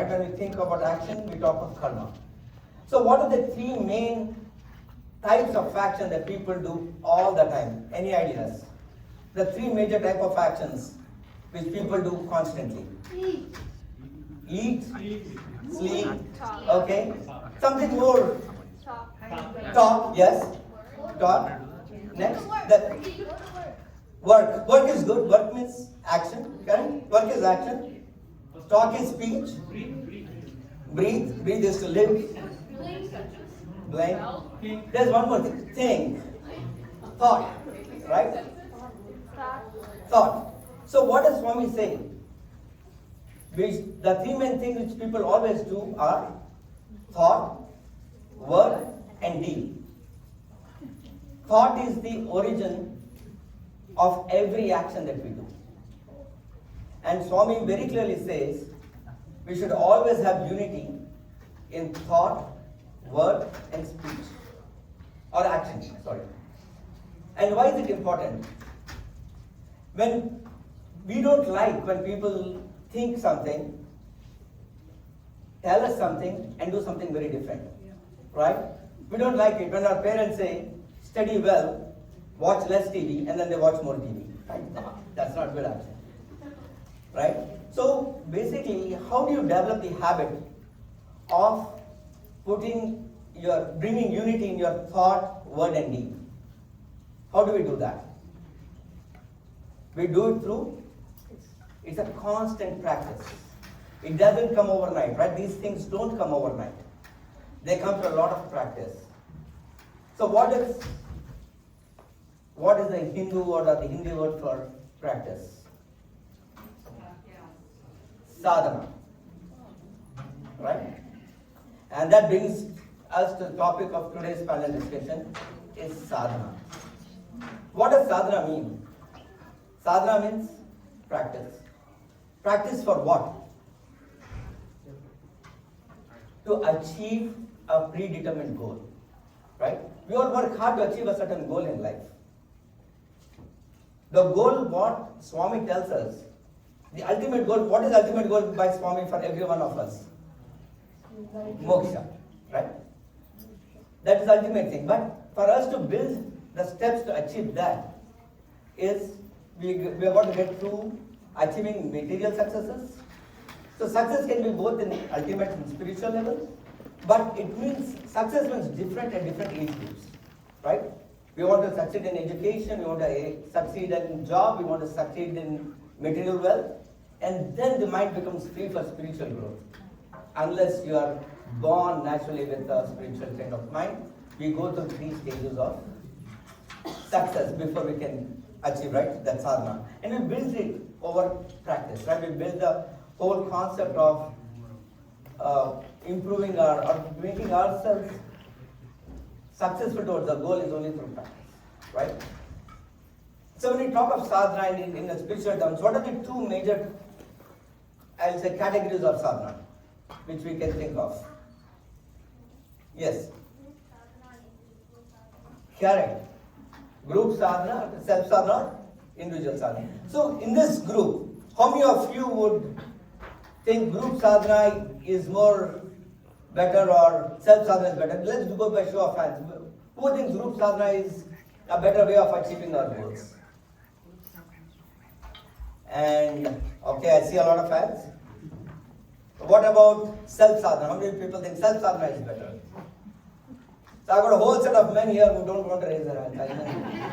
right? When we think about action, we talk of karma. So what are the three main types of action that people do all the time? Any ideas? The three major type of actions which people do constantly. Eat, sleep, okay. Something more. Talk, yes. Talk. Next, work. Work is good. Work means action, correct? Work is action. Talk is speech. Breathe. Breathe is to live. Blame. There's one more thing. Think. Thought. Right? Thought. So what does Swami say? The three main things which people always do are thought, word, and deed. Thought is the origin of every action that we do. And Swami very clearly says we should always have unity in thought, word, and speech. Or action, sorry. And why is it important? When we don't like when people think something, tell us something, and do something very different. Right? We don't like it when our parents say, study well, watch less TV, and then they watch more TV. Right? That's not good action. Right? So basically, how do you develop the habit of bringing unity in your thought, word, and deed? How do we do that? We do it through, it's a constant practice. It doesn't come overnight, right? These things don't come overnight. They come through a lot of practice. So what is the Hindu word or the Hindi word for practice? Sadhana. Right? And that brings us to the topic of today's panel discussion, is sadhana. What does sadhana mean? Sadhana means practice. Practice for what? To achieve a predetermined goal. Right? We all work hard to achieve a certain goal in life. The goal, what Swami tells us, the ultimate goal, what is the ultimate goal by Swami for every one of us? Moksha. Right? That is the ultimate thing. But for us to build the steps to achieve that is we are going to get through achieving material successes. So success can be both in ultimate and spiritual level, but it means success means different at different age groups, right? We want to succeed in education, we want to succeed in job, we want to succeed in material wealth, and then the mind becomes free for spiritual growth. Unless you are born naturally with a spiritual kind of mind, we go through 3 stages of success before we can achieve, right? That's sadhana. And we build it over practice, right? We build the whole concept of improving or making ourselves successful towards the goal is only through practice, right? So when we talk of sadhana in the spiritual terms, what are the 2 major, I'll say, categories of sadhana, which we can think of? Yes? Correct. Group sadhana, self sadhana, individual sadhana. So in this group, how many of you would think group sadhana is more better or self sadhana is better? Let's go by show of hands. Who thinks group sadhana is a better way of achieving our goals? And okay, I see a lot of hands. What about self sadhana? How many people think self sadhana is better? So I've got a whole set of men here who don't want to raise their hands.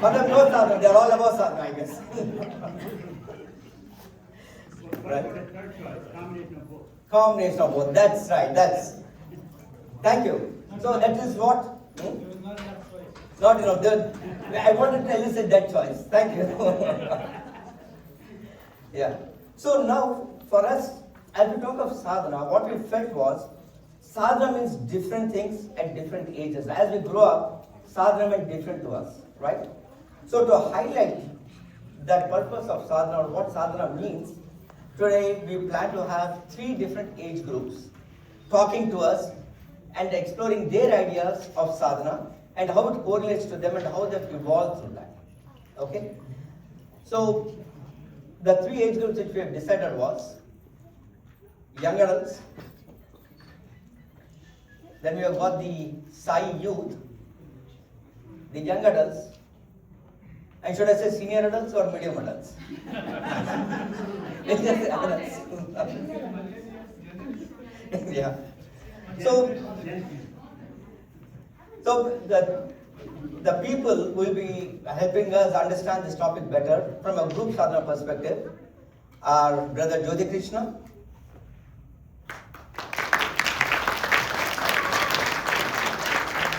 But them no sadhana, they're all about sadhana, I guess. Right? Combination of both. That's right. Thank you. So that is what? Not enough. I wanted to elicit that choice. Thank you. Yeah. So now, for us, as we talk of sadhana, what we felt was, sadhana means different things at different ages. As we grow up, sadhana meant different to us, right? So to highlight that purpose of sadhana, or what sadhana means, today we plan to have 3 different age groups talking to us and exploring their ideas of sadhana and how it correlates to them and how they've evolved through that. Okay? So the 3 age groups which we have decided was young adults, Then we have got the Sai youth, the young adults, and should I say senior adults or medium adults? It's just adults. Yeah. So the people will be helping us understand this topic better from a group sadhana perspective. Our brother Jyoti Krishna,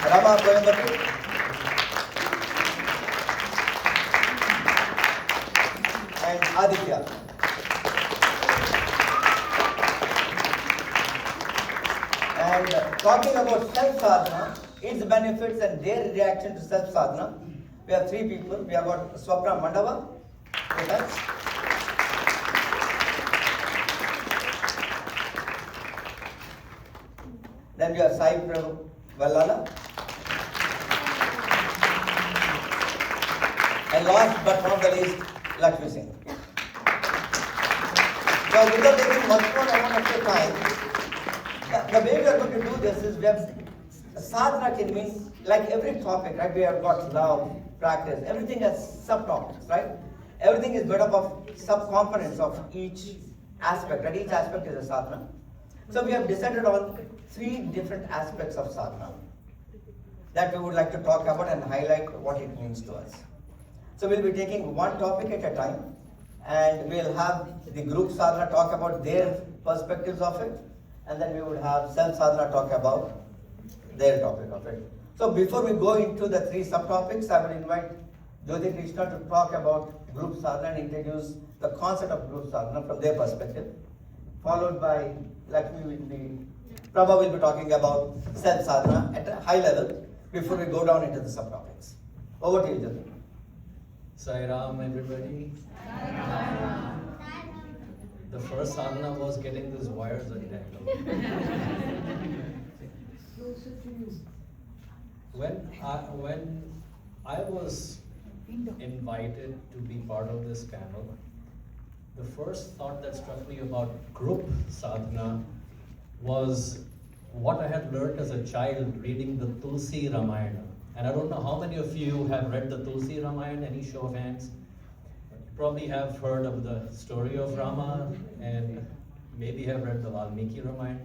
Rama Coimbatore, and Aditya. And talking about self-sadhana, its benefits and their reaction to self-sadhana, we have three people. We have got Swapna Mandava with us. Then we have Sai Prabhu Vallala. And last but not the least, Lakshmi Singh. So without taking much more amount of your time, the way we are going to do this is we have sadhana can mean like every topic, right? We have got love, practice, everything has subtopics, right? Everything is made up of subcomponents of each aspect, right? Each aspect is a sadhana. So we have decided on 3 different aspects of sadhana that we would like to talk about and highlight what it means to us. So we'll be taking one topic at a time, and we'll have the group sadhana talk about their perspectives of it, and then we would have self sadhana talk about their topic of it. So before we go into the 3 subtopics, I would invite Jyoti Krishna to talk about group sadhana and introduce the concept of group sadhana from their perspective, followed by Prabha will be talking about self sadhana at a high level before we go down into the subtopics. Over to you, Jyoti. Sai Ram, everybody. The first sadhana was getting these wires untangled. When I was invited to be part of this panel, the first thought that struck me about group sadhana was what I had learned as a child reading the Tulsi Ramayana. And I don't know how many of you have read the Tulsi Ramayana, any show of hands? You probably have heard of the story of Rama and maybe have read the Valmiki Ramayana.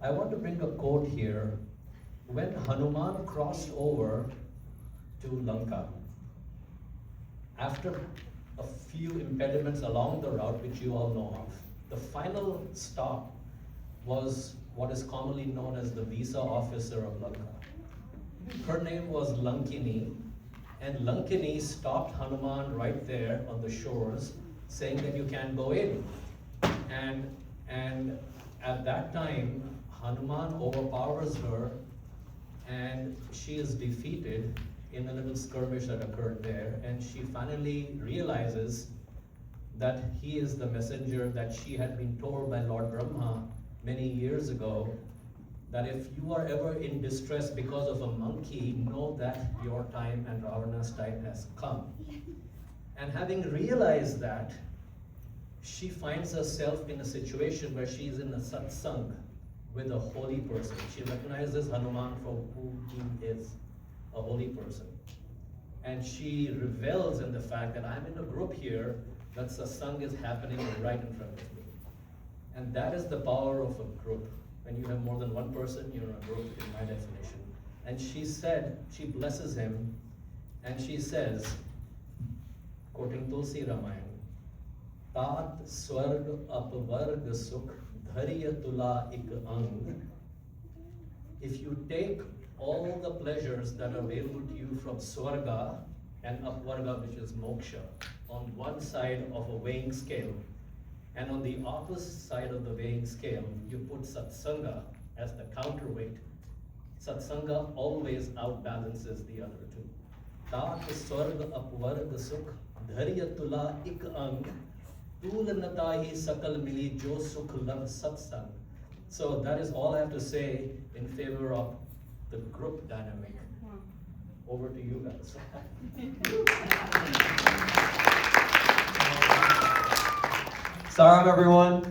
I want to bring a quote here. When Hanuman crossed over to Lanka, after a few impediments along the route which you all know of, the final stop was what is commonly known as the visa officer of Lanka. Her name was Lankini, and Lankini stopped Hanuman right there on the shores, saying that you can't go in. And at that time, Hanuman overpowers her, and she is defeated in a little skirmish that occurred there, and she finally realizes that he is the messenger that she had been told by Lord Brahma many years ago, that if you are ever in distress because of a monkey, know that your time and Ravana's time has come. And having realized that, she finds herself in a situation where she is in a satsang with a holy person. She recognizes Hanuman for who he is, a holy person. And she revels in the fact that I'm in a group here, that satsang is happening right in front of me. And that is the power of a group. When you have more than one person, you're a group in my definition. And she said, she blesses him, and she says, quoting Tulsi Ramayana, Tat swarg apvarg sukh dharya tula ik ang. If you take all the pleasures that are available to you from swarga and apvarga, which is moksha, on one side of a weighing scale, and on the opposite side of the weighing scale, you put satsanga as the counterweight. Satsanga always outbalances the other two. Tat swarg apvarg sukh dharya tula ik ang. Tul natahi sakal mili jo sukh lav satsang. So that is all I have to say in favor of the group dynamic. Over to you guys. Saram, everyone.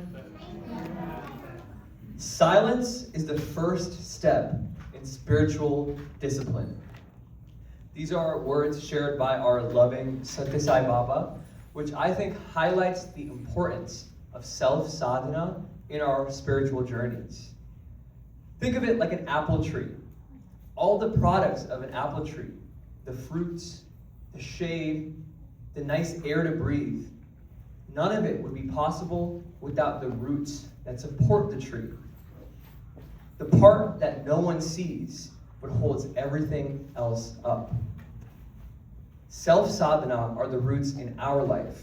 Silence is the first step in spiritual discipline. These are words shared by our loving Sathya Sai Baba, which I think highlights the importance of self-sadhana in our spiritual journeys. Think of it like an apple tree. All the products of an apple tree, the fruits, the shade, the nice air to breathe, none of it would be possible without the roots that support the tree. The part that no one sees but holds everything else up. Self-sadhana are the roots in our life.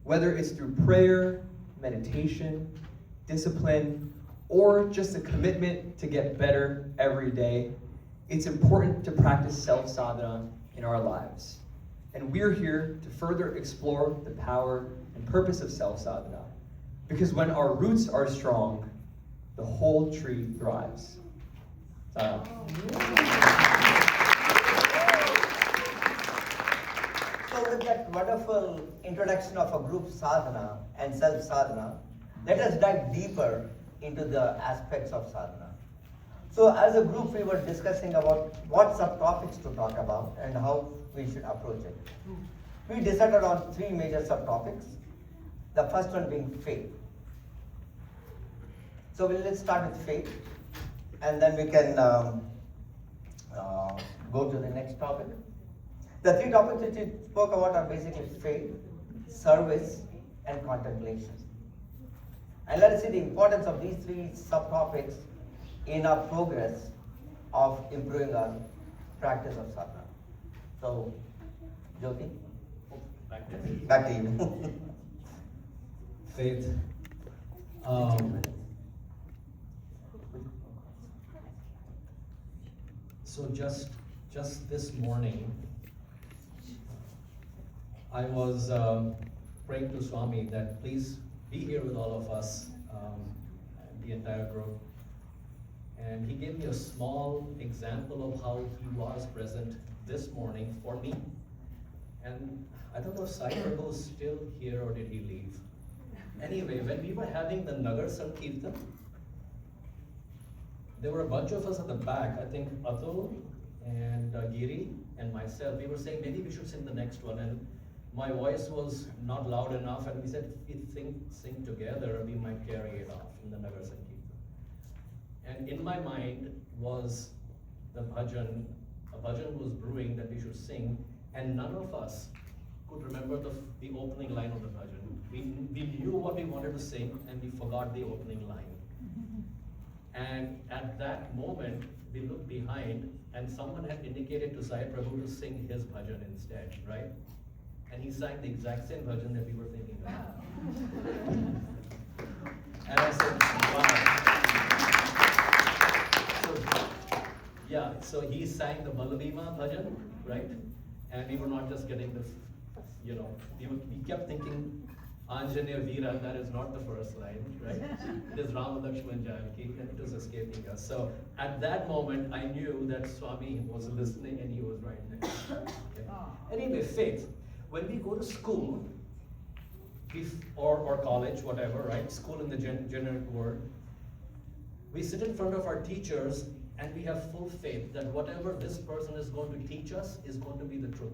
Whether it's through prayer, meditation, discipline, or just a commitment to get better every day, it's important to practice self-sadhana in our lives. And we're here to further explore the power and purpose of self-sadhana. Because when our roots are strong, the whole tree thrives. Sadhana. So with that wonderful introduction of a group sadhana and self-sadhana, let us dive deeper into the aspects of sadhana. So as a group, we were discussing about what subtopics to talk about and how we should approach it. We decided on three major subtopics. The first one being faith. So let's start with faith, and then we can go to the next topic. The three topics which we spoke about are basically faith, service, and contemplation. And let us see the importance of these three subtopics in our progress of improving our practice of sadhana. So, Jyoti, back to you. Faith. So just this morning, I was praying to Swami that please be here with all of us, the entire group. And he gave me a small example of how he was present this morning for me. And I don't know if Sai Prabhu is still here or did he leave. Anyway, when we were having the Nagar Sankirtan, there were a bunch of us at the back. I think Atul and Giri and myself, we were saying maybe we should sing the next one. And my voice was not loud enough, and we said if we sing together, we might carry it off in the Nagar Sankirtan. And in my mind was the bhajan. A bhajan was brewing that we should sing, and none of us could remember the opening line of the bhajan. We knew what we wanted to sing, and we forgot the opening line. And at that moment, we looked behind, and someone had indicated to Sai Prabhu to sing his bhajan instead, right? And he sang the exact same bhajan that we were thinking of. And I said, wow. So he sang the Balabhima bhajan, right? And we were not just getting the, we kept thinking, Anjaneya Veera, that is not the first line, right? It is Rama Lakshman Janaki, and it was escaping us. So at that moment, I knew that Swami was listening and he was right there. Okay. Anyway, faith. When we go to school, or college, whatever, right? School in the generic word, we sit in front of our teachers and we have full faith that whatever this person is going to teach us is going to be the truth.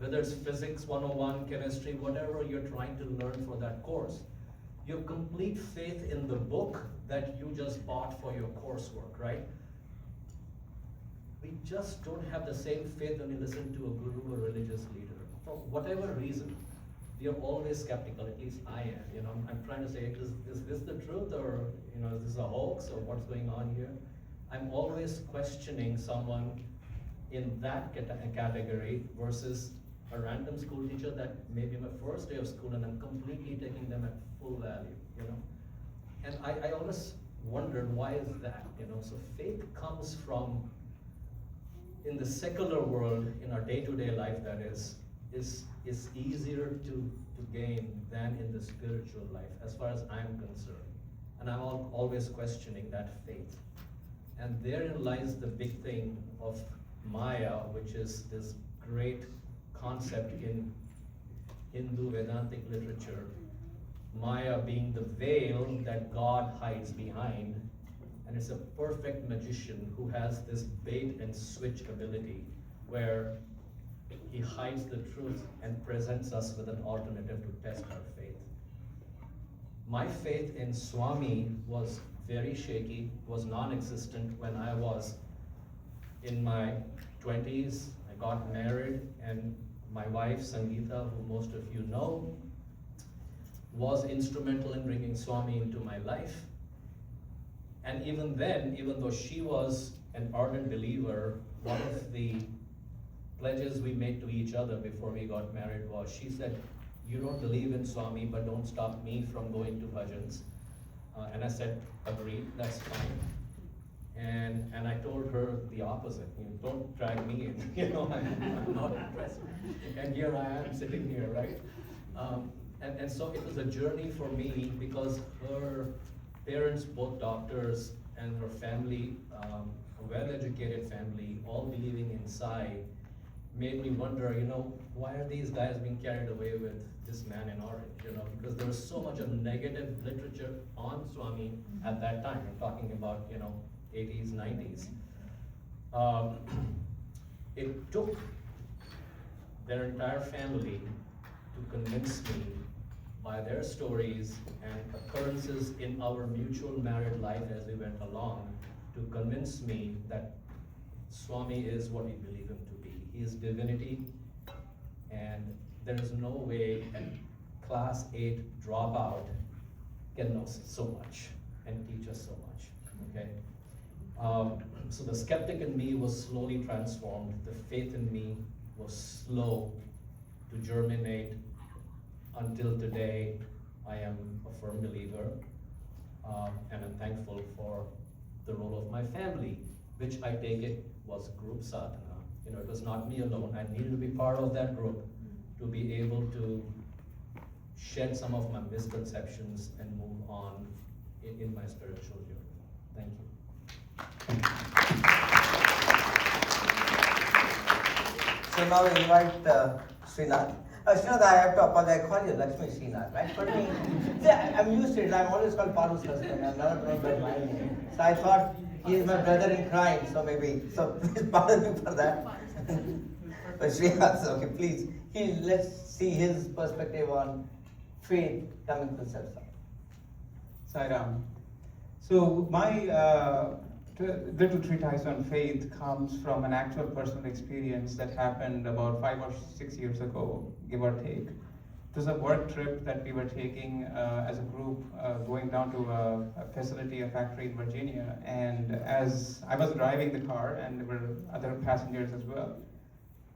Whether it's physics 101, chemistry, whatever you're trying to learn for that course. You have complete faith in the book that you just bought for your coursework, right? We just don't have the same faith when we listen to a guru or religious leader. For whatever reason, we are always skeptical, at least I am. I'm trying to say, is this the truth, or is this a hoax, or what's going on here? I'm always questioning someone in that category versus a random school teacher that maybe my first day of school and I'm completely taking them at full value, And I always wondered, why is that, So faith comes from, in the secular world, in our day-to-day life that is easier to gain than in the spiritual life, as far as I'm concerned. And I'm always questioning that faith. And therein lies the big thing of Maya, which is this great concept in Hindu Vedantic literature Maya being the veil that God hides behind, and it's a perfect magician who has this bait and switch ability where he hides the truth and presents us with an alternative to test our faith. My faith in Swami was very shaky, was non-existent when I was in my 20s. I got married, and my wife, Sangeeta, who most of you know, was instrumental in bringing Swami into my life. And even then, even though she was an ardent believer, one of the pledges we made to each other before we got married was, she said, "You don't believe in Swami, but don't stop me from going to bhajans." And I said, "Agreed, that's fine." And I told her the opposite. Don't drag me in. I'm not impressed. And here I am sitting here, right? And so it was a journey for me, because her parents, both doctors, and her family, a well-educated family, all believing in Sai, made me wonder, why are these guys being carried away with this man in orange, because there was so much of negative literature on Swami at that time. I'm talking about, 80s, 90s. It took their entire family to convince me by their stories and occurrences in our mutual married life as we went along, to convince me that Swami is what we believe him to be. He is divinity, and there is no way a class 8 dropout can know so much and teach us so much, okay? So the skeptic in me was slowly transformed. The faith in me was slow to germinate until today. I am a firm believer, and I'm thankful for the role of my family, which I take it was group sadhana. It was not me alone. I needed to be part of that group to be able to shed some of my misconceptions and move on in my spiritual journey. Thank you. So now we invite Srinath. Srinath, I have to apologize. I call you Lakshmi Srinath, right? For me, I'm used to it. I'm always called Paru's husband. I'm not known by my name. So I thought he is my brother in crime, so please pardon me for that. But Srinath, okay, please, let's see his perspective on faith coming to self-love. Sairam. So my little treatise on faith comes from an actual personal experience that happened about 5 or 6 years ago, give or take. It was a work trip that we were taking as a group, going down to a facility, a factory in Virginia. And as I was driving the car, and there were other passengers as well.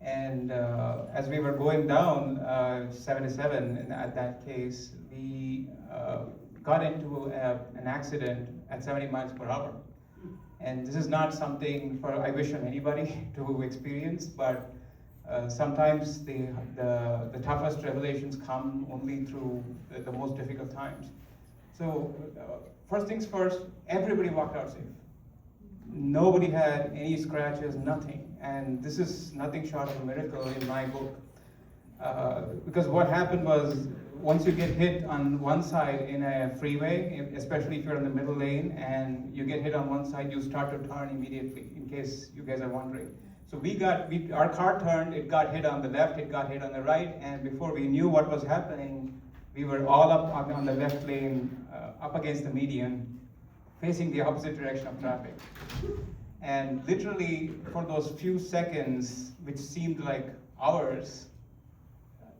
And as we were going down 77, at that case, we got into an accident at 70 miles per hour. And this is not something I wish on anybody to experience, but sometimes the toughest revelations come only through the most difficult times. So first things first, everybody walked out safe. Nobody had any scratches, nothing. And this is nothing short of a miracle in my book. Because what happened was, once you get hit on one side in a freeway, especially if you're in the middle lane and you get hit on one side, you start to turn immediately, in case you guys are wondering. So our car turned, it got hit on the left, it got hit on the right, and before we knew what was happening, we were all up on the left lane, up against the median, facing the opposite direction of traffic. And literally, for those few seconds, which seemed like hours,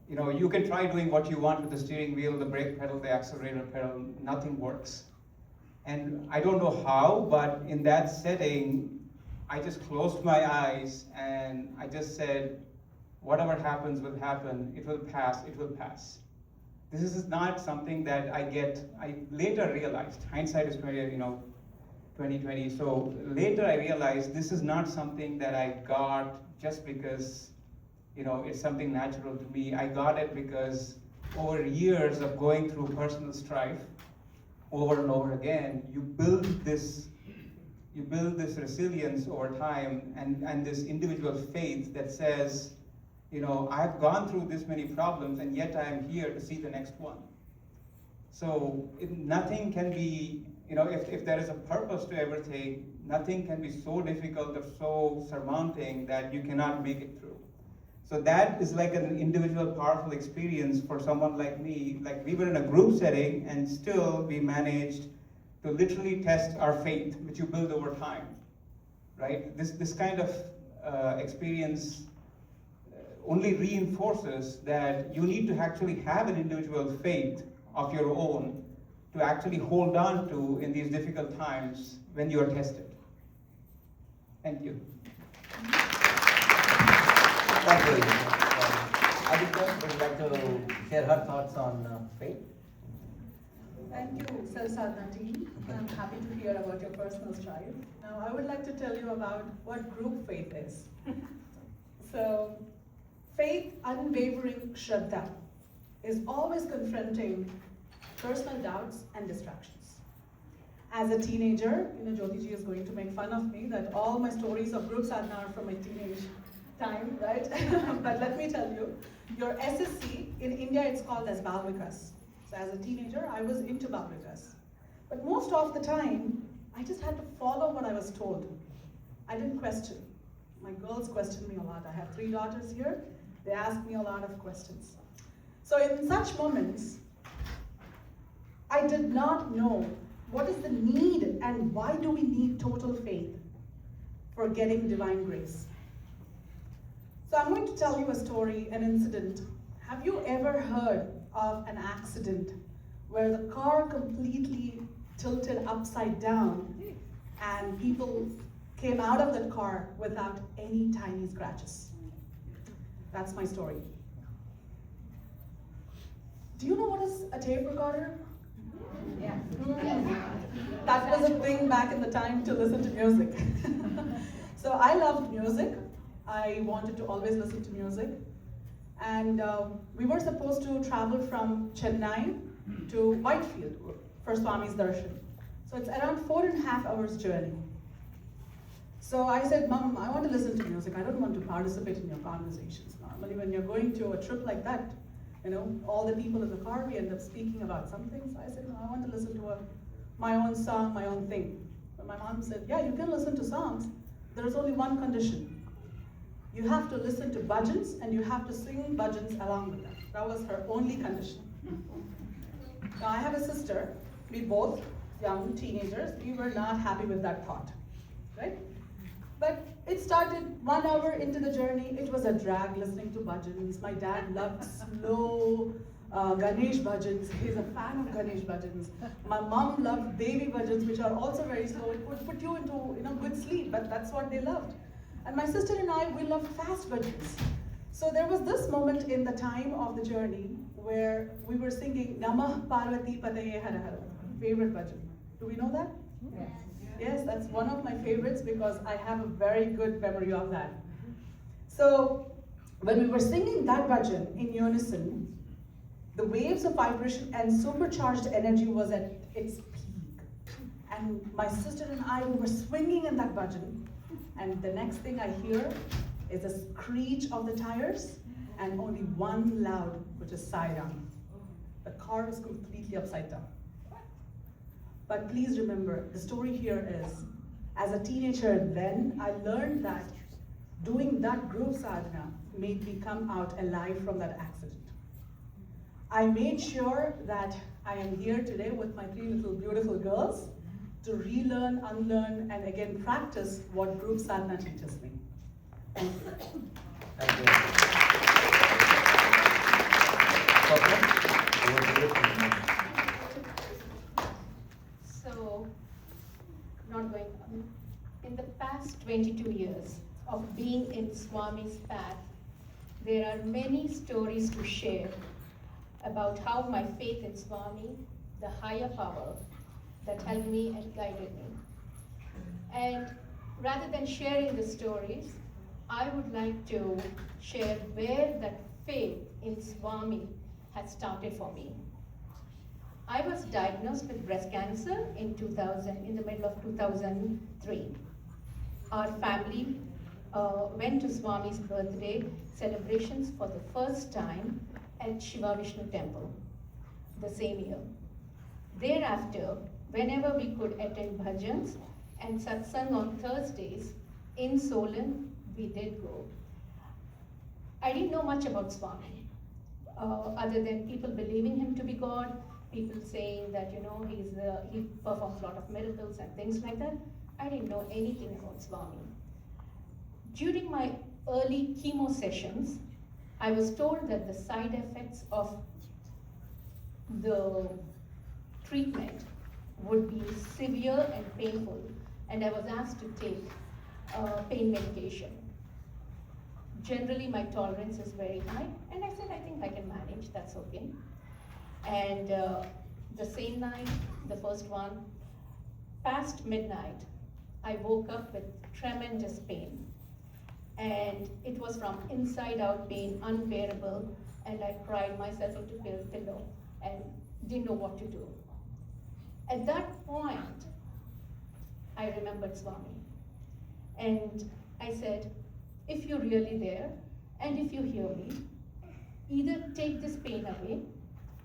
you can try doing what you want with the steering wheel, the brake pedal, the accelerator pedal, nothing works. And I don't know how, but in that setting, I just closed my eyes and I just said, whatever happens will happen, it will pass, it will pass. This is not something that I later realized, hindsight is 2020, so later I realized this is not something that I got just because it's something natural to me. I got it because over years of going through personal strife, over and over again, you build this resilience over time and this individual faith that says, I've gone through this many problems and yet I am here to see the next one. So nothing can be, if there is a purpose to everything, nothing can be so difficult or so surmounting that you cannot make it through. So that is like an individual powerful experience for someone like me. Like we were in a group setting and still we managed to literally test our faith, which you build over time, right? This kind of experience only reinforces that you need to actually have an individual faith of your own to actually hold on to in these difficult times when you are tested. Thank you. Thank you. Aditya, would you like to share her thoughts on faith? Thank you, Sadhana team. I'm happy to hear about your personal strive. Now, I would like to tell you about what group faith is. So, faith, unwavering Shraddha, is always confronting personal doubts and distractions. As a teenager, Jyoti ji is going to make fun of me that all my stories of group sadhana are from my teenage time, right? But let me tell you, your SSC, in India it's called as Bal Vikas. So as a teenager, I was into Bal Vikas. But most of the time, I just had to follow what I was told. I didn't question. My girls questioned me a lot. I have 3 daughters here. They ask me a lot of questions. So in such moments, I did not know what is the need and why do we need total faith for getting divine grace. So I'm going to tell you a story, an incident. Have you ever heard of an accident where the car completely tilted upside down and people came out of that car without any tiny scratches? That's my story. Do you know what is a tape recorder? Yeah. That was a thing back in the time to listen to music. So I loved music. I wanted to always listen to music. And we were supposed to travel from Chennai to Whitefield for Swami's darshan. So it's around 4.5 hours journey. So I said, Mom, I want to listen to music. I don't want to participate in your conversations. Normally when you're going to a trip like that, all the people in the car, we end up speaking about something. So I said, no, I want to listen to my own song, my own thing. But my mom said, yeah, you can listen to songs. There's only one condition. You have to listen to bhajans and you have to sing bhajans along with them. That was her only condition. Now I have a sister. We both, young teenagers, we were not happy with that thought, right? But it started 1 hour into the journey. It was a drag listening to bhajans. My dad loved slow Ganesh bhajans. He's a fan of Ganesh bhajans. My mom loved Devi bhajans, which are also very slow. It would put you into good sleep, but that's what they loved. And my sister and I, we loved fast bhajans. So there was this moment in the time of the journey where we were singing Namah Parvati Pataye Hara Hara, favorite bhajan. Do we know that? Yes. Yes, that's one of my favorites because I have a very good memory of that. So when we were singing that bhajan in unison, the waves of vibration and supercharged energy was at its peak. And my sister and I, we were swinging in that bhajan, and the next thing I hear is a screech of the tires and only one loud, which is siren. The car was completely upside down. But please remember, the story here is, as a teenager then, I learned that doing that group sadhana made me come out alive from that accident. I made sure that I am here today with my 3 little beautiful girls to relearn, unlearn, and again practice what group sadhana teaches me. Thank you. Thank you. Swapna, over to you. So, not going on. In the past 22 years of being in Swami's path, there are many stories to share about how my faith in Swami, the higher power that helped me and guided me. And rather than sharing the stories, I would like to share where that faith in Swami has started for me. I was diagnosed with breast cancer in the middle of 2003. Our family went to Swami's birthday celebrations for the first time at Shiva Vishnu temple the same year. Thereafter, whenever we could attend bhajans and satsang on Thursdays in Solon, we did go. I didn't know much about Swami, other than people believing him to be God, people saying that he performs a lot of miracles and things like that. I didn't know anything about Swami. During my early chemo sessions, I was told that the side effects of the treatment would be severe and painful, and I was asked to take pain medication. Generally, my tolerance is very high, and I said, I think I can manage, that's okay. And the same night, the first one, past midnight, I woke up with tremendous pain. And it was from inside out pain, unbearable, and I cried myself into pillow and didn't know what to do. At that point, I remembered Swami. And I said, if you're really there, and if you hear me, either take this pain away,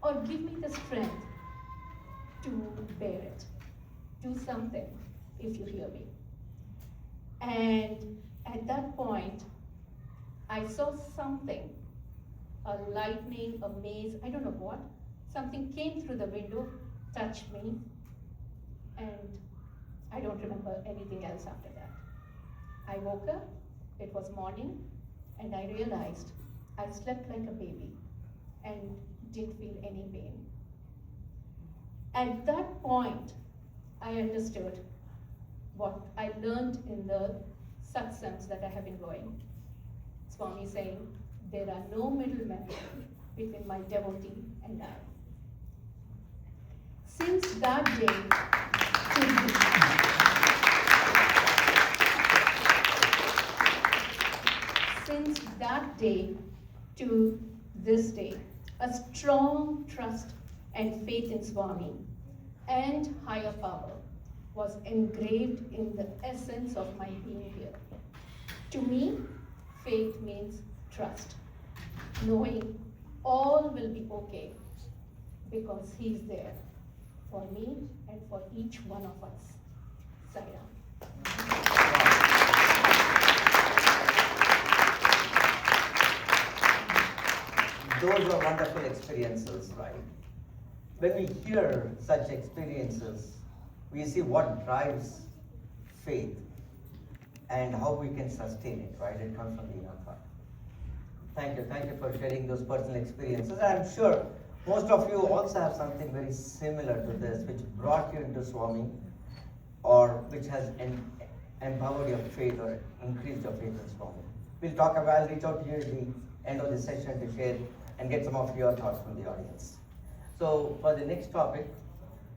or give me the strength to bear it. Do something, if you hear me. And at that point, I saw something, a lightning, a maze, I don't know what. Something came through the window, touched me, and I don't remember anything else after that. I woke up, it was morning, and I realized I slept like a baby and didn't feel any pain. At that point, I understood what I learned in the satsangs that I have been going. Swami saying, there are no middlemen between my devotee and I. Since that day to this day, a strong trust and faith in Swami and higher power was engraved in the essence of my being here. To me, faith means trust, knowing all will be okay because He's there for me and for each one of us. Sadhana. Those are wonderful experiences, right? When we hear such experiences, we see what drives faith and how we can sustain it, right? It comes from the inner heart. Thank you for sharing those personal experiences. And I'm sure most of you also have something very similar to this, which brought you into Swami, or which has empowered your faith or increased your faith in Swami. We'll talk about, I'll reach out to you at the end of the session to share and get some of your thoughts from the audience. So for the next topic,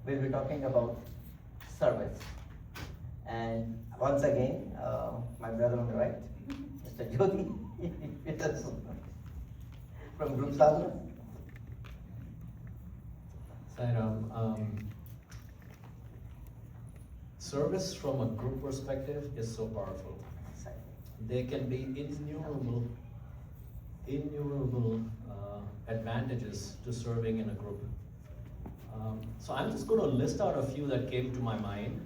we'll be talking about service. And once again, my brother on the right, Mr. Jyoti, with us from Group Sadhana. Service from a group perspective is so powerful. There can be innumerable advantages to serving in a group. So I'm just going to list out a few that came to my mind,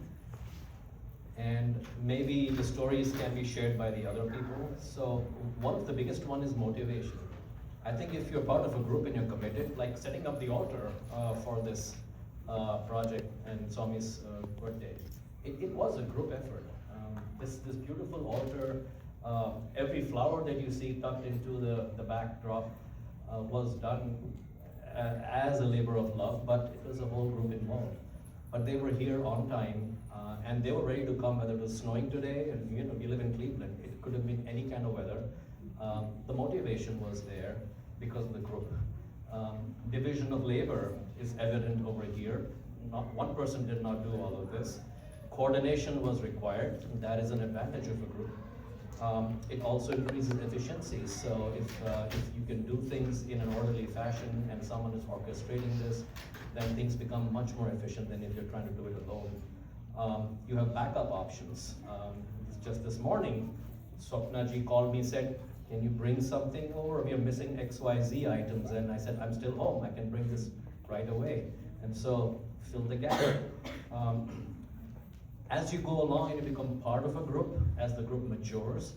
and maybe the stories can be shared by the other people. So one of the biggest one is motivation. I think if you're part of a group and you're committed, like setting up the altar for this project and Swami's birthday, it was a group effort. This beautiful altar, every flower that you see tucked into the backdrop was done as a labor of love, but it was a whole group involved. But they were here on time, and they were ready to come, whether it was snowing today, and we live in Cleveland, it could have been any kind of weather. The motivation was there because of the group. Division of labor is evident over here. Not one person did not do all of this. Coordination was required, and that is an advantage of a group. It also increases efficiency. So if you can do things in an orderly fashion and someone is orchestrating this, then things become much more efficient than if you're trying to do it alone. You have backup options. Just this morning, Swapna ji called me and said, can you bring something over? We are missing XYZ items. And I said, I'm still home. I can bring this right away. And so fill the gap. As you go along and you become part of a group, as the group matures,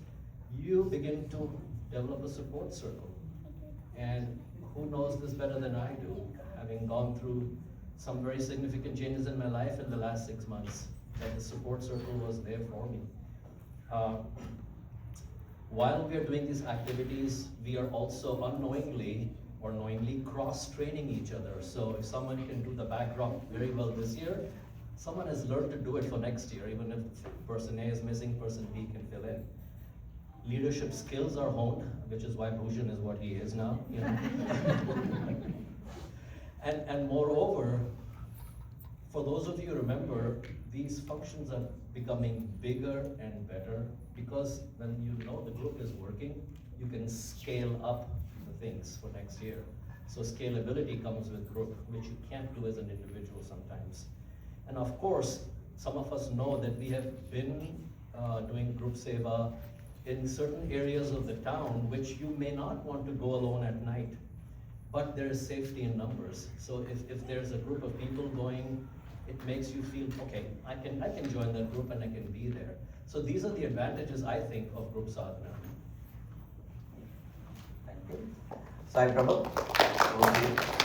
you begin to develop a support circle. And who knows this better than I do, having gone through some very significant changes in my life in the last 6 months, that the support circle was there for me. While we are doing these activities, we are also unknowingly or knowingly cross-training each other. So if someone can do the backdrop very well this year, someone has learned to do it for next year, even if person A is missing, person B can fill in. Leadership skills are honed, which is why Bhushan is what he is now. You know? and moreover, for those of you who remember, these functions are becoming bigger and better because when you know the group is working, you can scale up the things for next year. So scalability comes with group, which you can't do as an individual sometimes. And of course, some of us know that we have been doing group seva in certain areas of the town, which you may not want to go alone at night, but there is safety in numbers. So if there's a group of people going, it makes you feel, okay, I can join that group and I can be there. So these are the advantages, I think, of group sadhana. Thank you. Sai Prabhu, over to you.